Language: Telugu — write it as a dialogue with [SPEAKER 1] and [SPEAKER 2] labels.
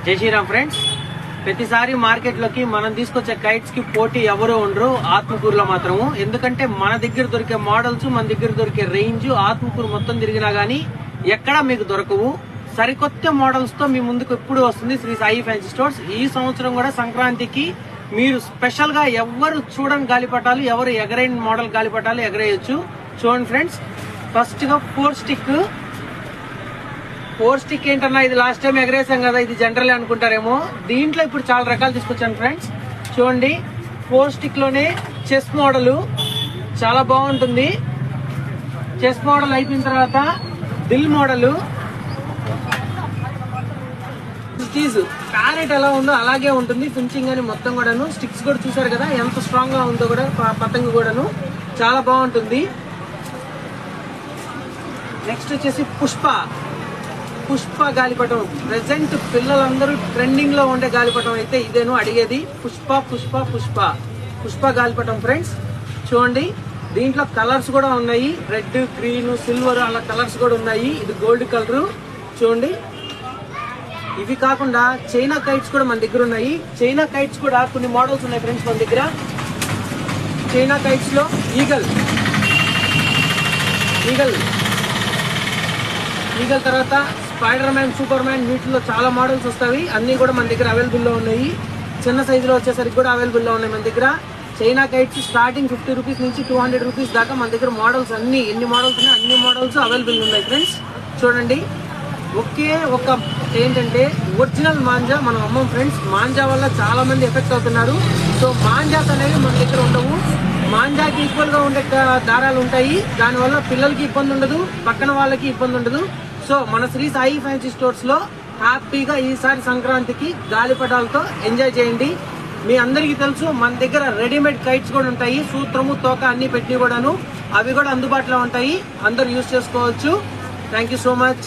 [SPEAKER 1] జై శ్రీరామ్ ఫ్రెండ్స్. ప్రతిసారి మార్కెట్ లోకి మనం తీసుకొచ్చే కైట్స్ కి పోటీ ఎవరు ఉండరు ఆత్మకూరులో మాత్రము. ఎందుకంటే మన దగ్గర దొరికే మోడల్స్, మన దగ్గర దొరికే రేంజ్ ఆత్మకూరు మొత్తం తిరిగినా గానీ ఎక్కడా మీకు దొరకవు. సరికొత్త మోడల్స్ తో మీ ముందుకు ఎప్పుడు వస్తుంది శ్రీ సాయి ఫ్యాన్సీ స్టోర్స్. ఈ సంవత్సరం కూడా సంక్రాంతికి మీరు స్పెషల్ గా ఎవరు చూడని గాలిపటాలు, ఎవరు ఎగరైన మోడల్ గాలిపటాలు ఎగరేయచ్చు. చూడండి ఫ్రెండ్స్, ఫస్ట్ గా 4 స్టిక్ ఏంటన్నా, ఇది లాస్ట్ టైం ఎగరేసాం కదా, ఇది జనరల్ అనుకుంటారేమో. దీంట్లో ఇప్పుడు చాలా రకాలు తీసుకొచ్చాను ఫ్రెండ్స్. చూడండి, 4 స్టిక్ లోనే చెస్ మోడల్ చాలా బాగుంటుంది. చెస్ మోడల్ అయిపోయిన తర్వాత దిల్ మోడల్, ప్యారెట్ ఎలా ఉందో అలాగే ఉంటుంది ఫినిషింగ్ అని మొత్తం కూడాను. స్టిక్స్ కూడా చూసారు కదా ఎంత స్ట్రాంగ్ గా ఉందో కూడా, పతంగి కూడాను చాలా బాగుంటుంది. నెక్స్ట్ వచ్చేసి పుష్ప గాలిపటం. ప్రెసెంట్ పిల్లలందరూ ట్రెండింగ్ లో ఉండే గాలిపటం అయితే ఇదేను అడిగేది. పుష్ప గాలిపటం ఫ్రెండ్స్. చూడండి, దీంట్లో కలర్స్ కూడా ఉన్నాయి, రెడ్, గ్రీన్, సిల్వర్ అలా కలర్స్ కూడా ఉన్నాయి. ఇది గోల్డ్ కలర్. చూడండి, ఇవి కాకుండా చైనా కైట్స్ కూడా మన దగ్గర ఉన్నాయి. చైనా కైట్స్ కూడా కొన్ని మోడల్స్ ఉన్నాయి ఫ్రెండ్స్ మన దగ్గర. చైనా కైట్స్ లో ఈగల్ తర్వాత స్పైడర్ మ్యాన్, సూపర్ మ్యాన్, వీటిలో చాలా మోడల్స్ వస్తాయి. అన్ని కూడా మన దగ్గర అవైలబుల్ లో ఉన్నాయి. చిన్న సైజులో వచ్చేసరికి కూడా అవైలబుల్ లో ఉన్నాయి మన దగ్గర. చైనా కైట్స్ స్టార్టింగ్ 50 రూపీస్ నుంచి 200 రూపీస్ దాకా మన దగ్గర మోడల్స్ అన్ని, ఎన్ని మోడల్స్ ఉన్నాయి అన్ని మోడల్స్ అవైలబుల్ ఉన్నాయి ఫ్రెండ్స్. చూడండి, ఒకే ఒక ఏంటంటే ఒరిజినల్ మాంజా మనం అమ్మం ఫ్రెండ్స్. మాంజా వల్ల చాలా మంది ఎఫెక్ట్ అవుతున్నారు. సో మాంజాస్ అనేవి మన దగ్గర ఉండవు. మాంజాకి ఈక్వల్ గా ఉండే దారాలు ఉంటాయి. దానివల్ల పిల్లలకి ఇబ్బంది ఉండదు, పక్కన వాళ్ళకి ఇబ్బంది ఉండదు. సో మన శ్రీ సాయి ఫ్యాన్సీ స్టోర్స్ లో హ్యాపీగా ఈసారి సంక్రాంతికి గాలిపటాలతో ఎంజాయ్ చేయండి. మీ అందరికీ తెలుసు మన దగ్గర రెడీమేడ్ కైట్స్ కూడా ఉంటాయి. సూత్రము, తోక అన్ని పెట్టి కూడాను, అవి కూడా అందుబాటులో ఉంటాయి. అందరూ యూజ్ చేసుకోవచ్చు. Thank you so much.